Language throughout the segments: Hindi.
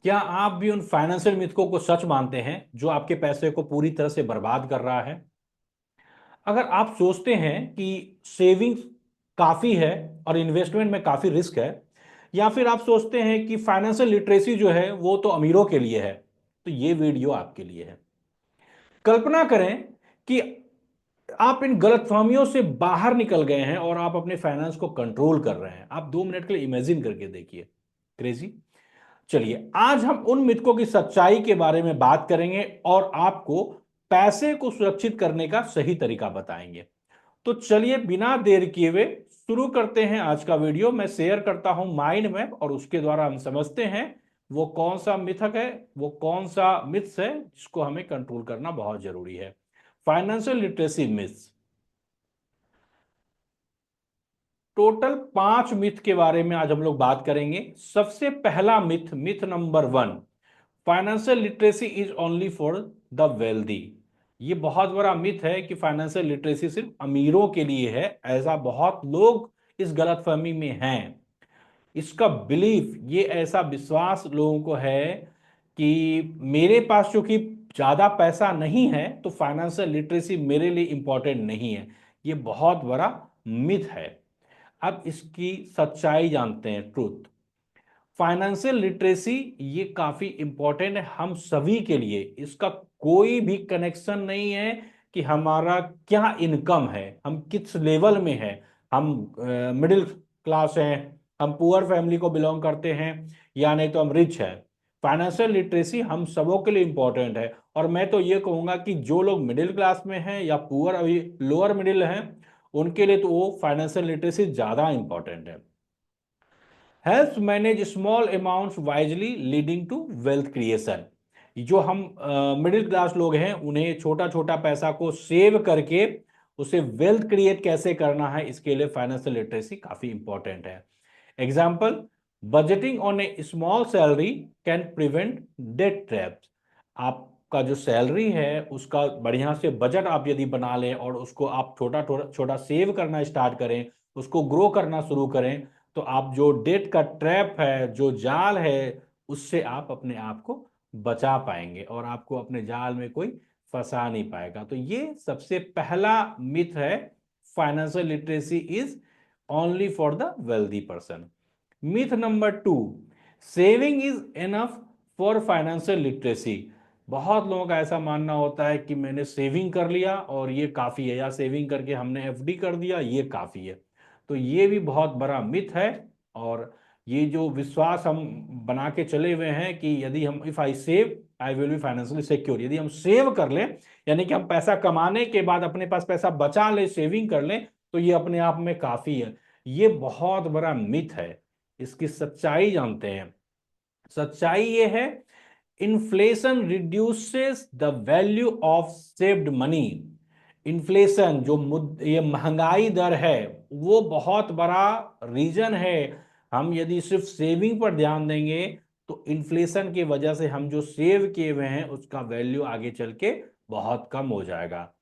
क्या आप भी उन फाइनेंशियल मिथकों को सच मानते हैं जो आपके पैसे को पूरी तरह से बर्बाद कर रहा है? अगर आप सोचते हैं कि सेविंग्स काफी है और इन्वेस्टमेंट में काफी रिस्क है, या फिर आप सोचते हैं कि फाइनेंशियल लिटरेसी जो है वो तो अमीरों के लिए है, तो ये वीडियो आपके लिए है। कल्पना करें कि आप इन गलतफहमियों से बाहर निकल गए हैं और आप अपने फाइनेंस को कंट्रोल कर रहे हैं। आप 2 मिनट के लिए इमेजिन करके देखिए। क्रेजी। चलिए, आज हम उन मिथकों की सच्चाई के बारे में बात करेंगे और आपको पैसे को सुरक्षित करने का सही तरीका बताएंगे। तो चलिए, बिना देर किए हुए शुरू करते हैं आज का वीडियो। मैं शेयर करता हूं माइंड मैप और उसके द्वारा हम समझते हैं वो कौन सा मिथक है, वो कौन सा मिथ्स है जिसको हमें कंट्रोल करना बहुत जरूरी है। Financial literacy myths, total 5 myth के बारे में आज हम लोग बात करेंगे। सबसे पहला myth, myth number 1, financial literacy is only for the wealthy. ये बहुत बड़ा मिथ है कि फाइनेंशियल लिटरेसी सिर्फ अमीरों के लिए है। ऐसा बहुत लोग इस गलतफहमी में हैं। इसका बिलीफ, ये ऐसा विश्वास लोगों को है कि मेरे पास चूंकि ज्यादा पैसा नहीं है तो फाइनेंशियल लिटरेसी मेरे लिए इंपॉर्टेंट नहीं है। ये बहुत बड़ा मिथ है। अब इसकी सच्चाई जानते हैं, ट्रूथ। फाइनेंशियल लिटरेसी ये काफी इंपॉर्टेंट है हम सभी के लिए। इसका कोई भी कनेक्शन नहीं है कि हमारा क्या इनकम है, हम किस लेवल में है, हम मिडिल क्लास हैं, हम पुअर फैमिली को बिलोंग करते हैं, या नहीं तो हम रिच हैं। फाइनेंशियल लिटरेसी हम सबों के लिए इंपॉर्टेंट है। और मैं तो ये कहूंगा कि जो लोग मिडिल क्लास में हैं या पुअर, अभी लोअर मिडिल हैं, उनके लिए तो वो फाइनेंशियल लिटरेसी ज्यादा इंपॉर्टेंट है। Help manage small amounts wisely leading to wealth creation. जो हम मिडिल क्लास लोग हैं, उन्हें छोटा छोटा पैसा को सेव करके उसे वेल्थ क्रिएट कैसे करना है, इसके लिए फाइनेंशियल लिटरेसी काफी इंपॉर्टेंट है। Example, budgeting on a small salary can prevent debt traps. आपका जो सैलरी है उसका बढ़िया से बजट आप यदि बना लें और उसको आप छोटा छोटा छोटा सेव करना स्टार्ट करें, उसको ग्रो करना शुरू करें, तो आप जो डेट का ट्रैप है, जो जाल है, उससे आप अपने आप को बचा पाएंगे और आपको अपने जाल में कोई फंसा नहीं पाएगा। तो ये सबसे पहला मिथ है, financial literacy is only for the wealthy person. Myth number 2, saving is enough for financial literacy. बहुत लोगों का ऐसा मानना होता है कि मैंने सेविंग कर लिया और ये काफी है, या सेविंग करके हमने एफडी कर दिया, ये काफी है। तो ये भी बहुत बड़ा मिथ है। और ये जो विश्वास हम बना के चले हुए हैं कि यदि हम, if I save I will be financially secure, यदि हम सेव कर लें, यानी कि हम पैसा कमाने के बाद अपने पास पैसा बचा ले, सेविंग कर लें, तो ये अपने आप में काफी है। ये बहुत बड़ा मिथ है। इसकी सच्चाई जानते हैं। सच्चाई ये है, inflation reduces the value of saved money. Inflation जो ये महंगाई दर है, वो बहुत बड़ा रीजन है। हम यदि सिर्फ सेविंग पर ध्यान देंगे तो इन्फ्लेशन की वजह से हम जो सेव किए हुए हैं उसका वैल्यू आगे चल के बहुत कम हो जाएगा।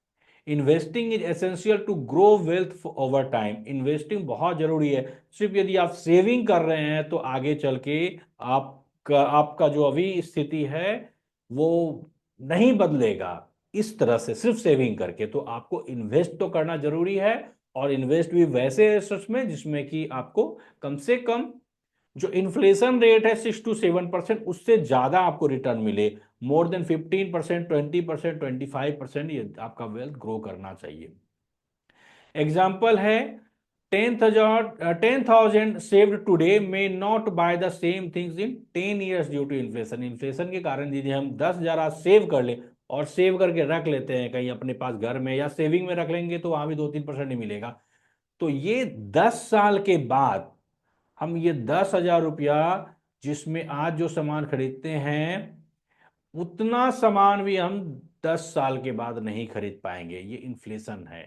Investing is essential to grow wealth over time. Investing बहुत जरूरी है। सिर्फ यदि आप सेविंग कर रहे हैं तो आगे चल के आपका जो अभी स्थिति है वो नहीं बदलेगा इस तरह से सिर्फ सेविंग करके। तो आपको इन्वेस्ट तो करना जरूरी है, और इन्वेस्ट भी वैसे एसेट्स में जिसमें कि आपको कम से कम जो इन्फ्लेशन रेट है 6 to 7%, उससे ज्यादा आपको रिटर्न मिले। मोर देन 15%, 20%, 25%, ये आपका वेल्थ ग्रो करना चाहिए। एग्जाम्पल है, 10,000 saved today may not buy the same things in 10 years due to inflation. Inflation के कारण यदि हम 10,000 आज सेव कर ले और सेव करके रख लेते हैं कहीं अपने पास घर में, या सेविंग में रख लेंगे, तो वहां भी 2-3% ही मिलेगा। तो ये 10 साल के बाद हम ये 10,000 रुपया जिसमें आज जो सामान खरीदते हैं, उतना सामान भी हम 10 साल के बाद नहीं खरीद पाएंगे। ये इन्फ्लेशन है।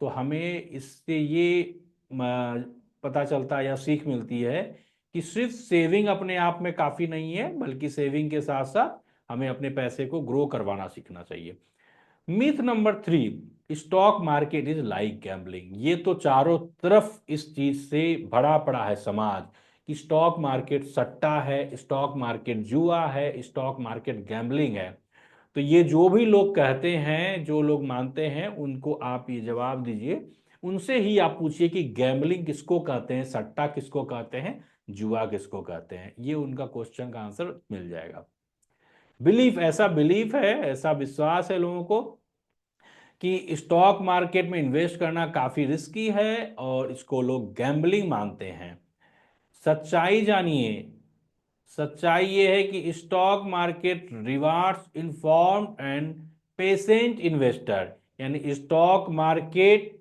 तो हमें इससे ये पता चलता है या सीख मिलती है कि सिर्फ सेविंग अपने आप में काफी नहीं है, बल्कि सेविंग के साथ साथ हमें अपने पैसे को ग्रो करवाना सीखना चाहिए। Myth number 3, stock market is like gambling. ये तो चारों तरफ इस चीज से भरा पड़ा है समाज कि स्टॉक मार्केट सट्टा है, स्टॉक मार्केट जुआ है, स्टॉक मार्केट गैम्बलिंग है। तो ये जो भी लोग कहते हैं, जो लोग मानते हैं, उनको आप ये जवाब दीजिए, उनसे ही आप पूछिए कि गैम्बलिंग किसको कहते हैं, सट्टा किसको कहते हैं, जुआ किसको कहते हैं। ये उनका क्वेश्चन का आंसर मिल जाएगा। बिलीफ है, ऐसा विश्वास है लोगों को कि स्टॉक मार्केट में इन्वेस्ट करना काफी रिस्की है और इसको लोग गैम्बलिंग मानते हैं। सच्चाई जानिए। सच्चाई ये है कि stock market rewards informed and patient investor, यानी स्टॉक मार्केट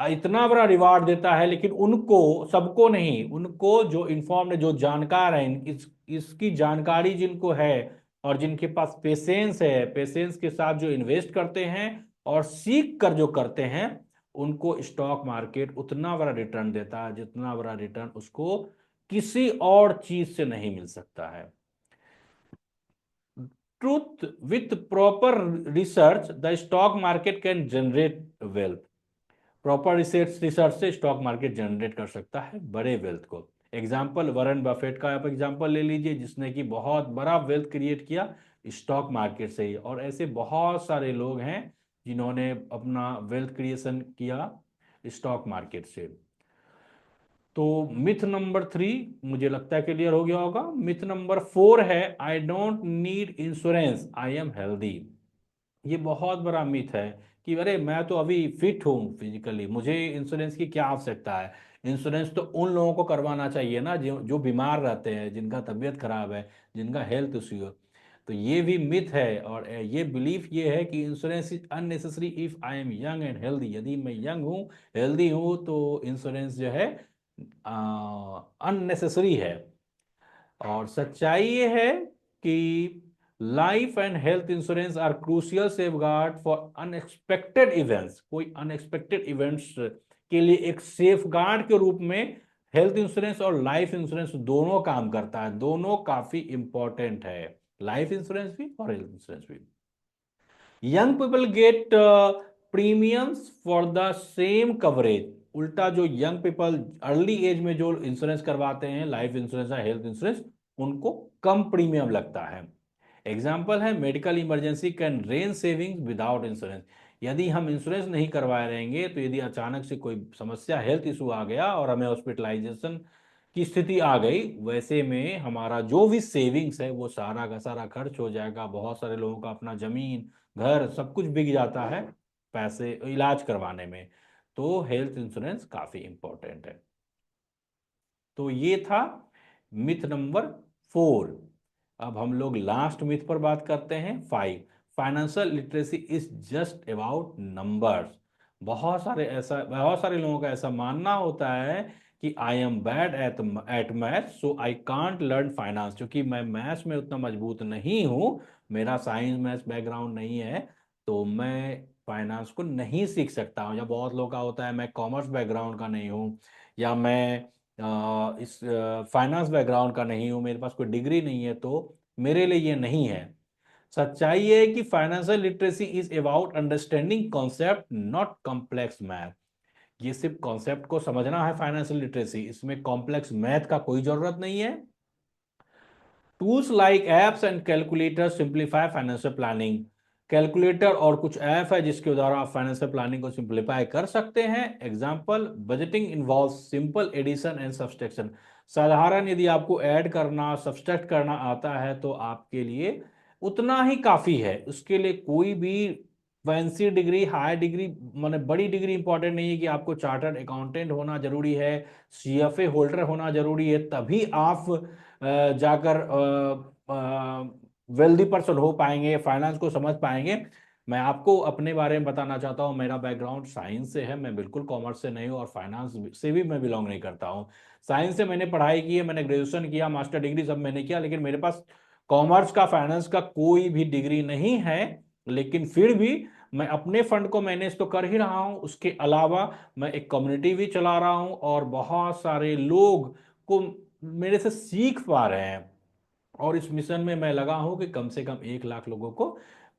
इतना बड़ा रिवार्ड देता है, लेकिन उनको, सबको नहीं, उनको जो इन्फॉर्म्ड, जो जानकार हैं, इसकी जानकारी जिनको है और जिनके पास पेशेंस है, पेशेंस के साथ जो इन्वेस्ट करते हैं और सीख कर जो करते हैं, उनको स्टॉक मार्केट उतना बड़ा रिटर्न देता है जितना बड़ा रिटर्न उसको किसी और चीज से नहीं मिल सकता है। Truth, with proper research the stock market can generate wealth. Proper research से स्टॉक मार्केट जनरेट कर सकता है बड़े वेल्थ को। एग्जाम्पल वॉरेन बफेट का आप एग्जाम्पल ले लीजिए, जिसने कि बहुत बड़ा वेल्थ क्रिएट किया स्टॉक मार्केट से ही, और ऐसे बहुत सारे लोग हैं जिन्होंने अपना वेल्थ क्रिएशन किया स्टॉक मार्केट से। तो मिथ नंबर 3 मुझे लगता है क्लियर हो गया होगा। मिथ नंबर 4 है I don't need insurance, I am healthy. ये बहुत बड़ा मिथ है कि अरे मैं तो अभी फिट हूँ फिजिकली, मुझे इंश्योरेंस की क्या आवश्यकता है। इंश्योरेंस तो उन लोगों को करवाना चाहिए ना जो जो बीमार रहते हैं, जिनका तबीयत खराब है, जिनका हेल्थ इश्यू है। तो ये भी मिथ है, और ये बिलीफ ये है कि insurance is unnecessary if I am young and healthy. यदि मैं यंग हूँ, हेल्दी हूँ, तो इंश्योरेंस जो है अननेसेसरी है। और सच्चाई ये है कि life and health insurance are crucial safeguard for unexpected events. कोई अनएक्सपेक्टेड इवेंट्स के लिए एक सेफगार्ड के रूप में हेल्थ इंश्योरेंस और लाइफ इंश्योरेंस दोनों काम करता है। दोनों काफी इंपॉर्टेंट है, लाइफ इंश्योरेंस भी और हेल्थ इंश्योरेंस भी। Young people get premiums for the same coverage. उल्टा जो यंग पीपल अर्ली एज में जो इंश्योरेंस करवाते हैं, लाइफ इंश्योरेंस या हेल्थ इंश्योरेंस, उनको कम प्रीमियम लगता है। एग्जाम्पल है medical emergency can rain savings without insurance. यदि हम इंश्योरेंस नहीं करवाए रहेंगे, तो यदि अचानक से कोई समस्या, हेल्थ इशू आ गया और हमें हॉस्पिटलाइजेशन की स्थिति आ गई, वैसे में हमारा जो भी सेविंग्स है वो सारा का सारा खर्च हो जाएगा। बहुत सारे लोगों का अपना जमीन, घर, सब कुछ बिक जाता है पैसे इलाज करवाने में। तो हेल्थ इंश्योरेंस काफी इंपॉर्टेंट है। तो ये था मिथ नंबर 4। अब हम लोग लास्ट मिथ पर बात करते हैं, 5। Financial literacy is just about numbers. बहुत सारे लोगों का ऐसा मानना होता है कि I am bad at math so I can't learn finance. क्योंकि मैं मैथ्स में उतना मजबूत नहीं हूँ, मेरा साइंस मैथ्स बैकग्राउंड नहीं है, तो मैं फाइनेंस को नहीं सीख सकता हूँ। या बहुत लोगों का होता है मैं कॉमर्स बैकग्राउंड का नहीं हूँ, या मैं इस फाइनेंस बैकग्राउंड का नहीं हूँ, मेरे पास कोई डिग्री नहीं है, तो मेरे लिए ये नहीं है। सच्चाई ये है कि financial literacy is about understanding concept, not complex math. ये सिर्फ कॉन्सेप्ट को समझना है फाइनेंशियल लिटरेसी, इसमें कॉम्प्लेक्स मैथ का कोई जरूरत नहीं है। Tools like apps and calculator simplify financial planning. Calculator और कुछ ऐप है जिसके द्वारा आप फाइनेंशियल प्लानिंग को सिंप्लीफाई कर सकते हैं। Example budgeting involve simple addition and subtraction. साधारण यदि आपको ऐड करना, सब्सट्रैक्ट करना आता है, तो आपके लिए उतना ही काफी है। उसके लिए कोई भी फैंसी डिग्री, हाई डिग्री, माने बड़ी डिग्री इंपॉर्टेंट नहीं है कि आपको चार्टर्ड अकाउंटेंट होना जरूरी है, सीएफए होल्डर होना जरूरी है, तभी आप जाकर वेल्दी पर्सन हो पाएंगे, फाइनेंस को समझ पाएंगे। मैं आपको अपने बारे में बताना चाहता हूँ, मेरा बैकग्राउंड साइंस से है, मैं बिल्कुल कॉमर्स से नहीं हूँ, और फाइनेंस से भी मैं बिलोंग नहीं करता हूँ। साइंस से मैंने पढ़ाई की है, मैंने ग्रेजुएशन किया, मास्टर डिग्री सब मैंने किया, लेकिन मेरे पास कॉमर्स का, फाइनेंस का कोई भी डिग्री नहीं है। लेकिन फिर भी मैं अपने फंड को मैनेज तो कर ही रहा हूँ, उसके अलावा मैं एक कम्युनिटी भी चला रहा हूँ, और बहुत सारे लोग को मेरे से सीख पा रहे हैं। और इस मिशन में मैं लगा हूं कि कम से कम 1 लाख लोगों को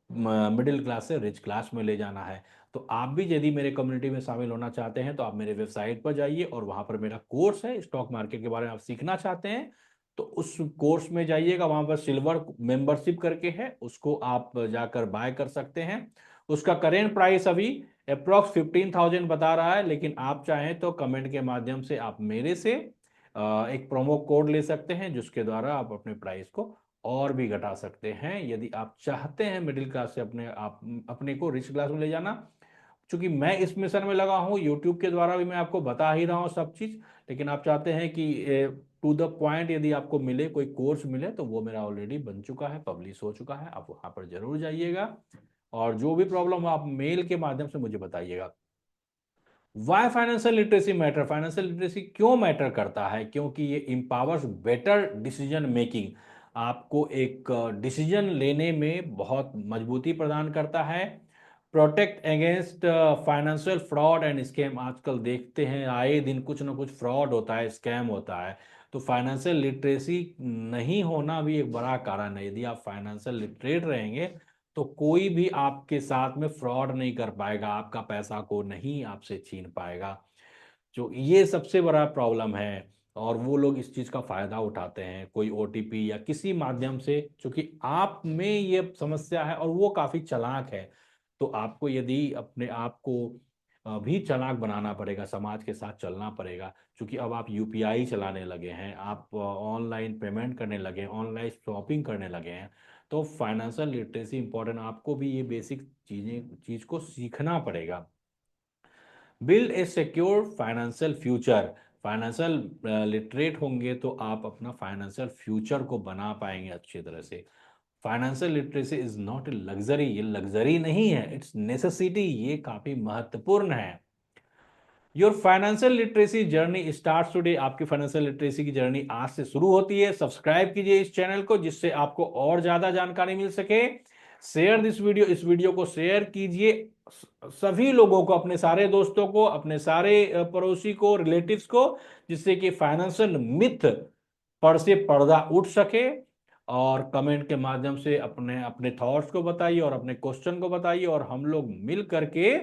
मिडिल क्लास से रिच क्लास में ले जाना है। तो आप भी यदि मेरे कम्युनिटी में शामिल होना चाहते हैं तो आप मेरे वेबसाइट पर जाइए और वहां पर मेरा कोर्स है, स्टॉक मार्केट के बारे में आप सीखना चाहते हैं तो उस कोर्स में जाइएगा, वहां पर सिल्वर मेंबरशिप करके है, उसको आप जाकर बाय कर सकते हैं। उसका करेंट प्राइस अभी अप्रोक्स 15,000 बता रहा है, लेकिन आप चाहें तो कमेंट के माध्यम से आप मेरे से एक प्रोमो कोड ले सकते हैं जिसके द्वारा आप अपने प्राइस को और भी घटा सकते हैं, यदि आप चाहते हैं मिडिल क्लास से अपने को रिच क्लास में ले जाना। क्योंकि मैं इस मिशन में लगा हूं, यूट्यूब के द्वारा भी मैं आपको बता ही रहा हूं सब चीज, लेकिन आप चाहते हैं कि टू द पॉइंट यदि आपको मिले, कोई कोर्स मिले, तो वो मेरा ऑलरेडी बन चुका है, पब्लिश हो चुका है, आप वहां पर जरूर जाइएगा और जो भी प्रॉब्लम हो आप मेल के माध्यम से मुझे बताइएगा। Why financial literacy matter, financial literacy क्यों मैटर करता है? क्योंकि ये इंपावर्स बेटर डिसीजन मेकिंग, आपको एक डिसीजन लेने में बहुत मजबूती प्रदान करता है। Protect against financial fraud and scam, आजकल देखते हैं आए दिन कुछ ना कुछ फ्रॉड होता है, स्कैम होता है, तो फाइनेंशियल लिटरेसी नहीं होना भी एक बड़ा कारण है। यदि आप फाइनेंशियल लिटरेट रहेंगे तो कोई भी आपके साथ में फ्रॉड नहीं कर पाएगा, आपका पैसा को नहीं आपसे छीन पाएगा, जो ये सबसे बड़ा प्रॉब्लम है। और वो लोग इस चीज का फायदा उठाते हैं, कोई ओटीपी या किसी माध्यम से, क्योंकि आप में ये समस्या है और वो काफी चालाक है। तो आपको यदि अपने आप को भी चालाक बनाना पड़ेगा, समाज के साथ चलना पड़ेगा, क्योंकि अब आप यूपीआई चलाने लगे हैं, आप ऑनलाइन पेमेंट करने लगे हैं, ऑनलाइन शॉपिंग करने लगे हैं, तो फाइनेंशियल लिटरेसी इंपॉर्टेंट, आपको भी ये बेसिक चीज को सीखना पड़ेगा। Build a secure financial future, financial literate होंगे तो आप अपना फाइनेंशियल फ्यूचर को बना पाएंगे अच्छी तरह से। Financial literacy is not a luxury, ये लग्जरी नहीं है, इट्स नेसेसिटी, ये काफी महत्वपूर्ण है। Your financial literacy journey start today, आपकी फाइनेंशियल लिटरेसी की जर्नी आज से शुरू होती है। सब्सक्राइब कीजिए इस चैनल को जिससे आपको और ज्यादा जानकारी मिल सके। शेयर दिस वीडियो, इस वीडियो को शेयर कीजिए सभी लोगों को, अपने सारे दोस्तों को, अपने सारे पड़ोसी को, रिलेटिव्स को, जिससे कि फाइनेंशियल मिथ पर से पर्दा उठ सके। और कमेंट के माध्यम से अपने अपने थॉट्स को बताइए और अपने क्वेश्चन को बताइए, और हम लोग मिल करके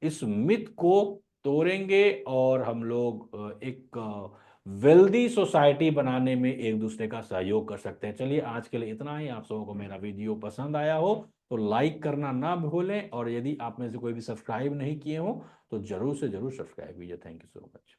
इस मिथ को तोड़ेंगे और हम लोग एक वेल्दी सोसाइटी बनाने में एक दूसरे का सहयोग कर सकते हैं। चलिए आज के लिए इतना ही। आप सबों को मेरा वीडियो पसंद आया हो तो लाइक करना ना भूलें, और यदि आप में से कोई भी सब्सक्राइब नहीं किए हो तो जरूर से जरूर सब्सक्राइब कीजिए। Thank you so much.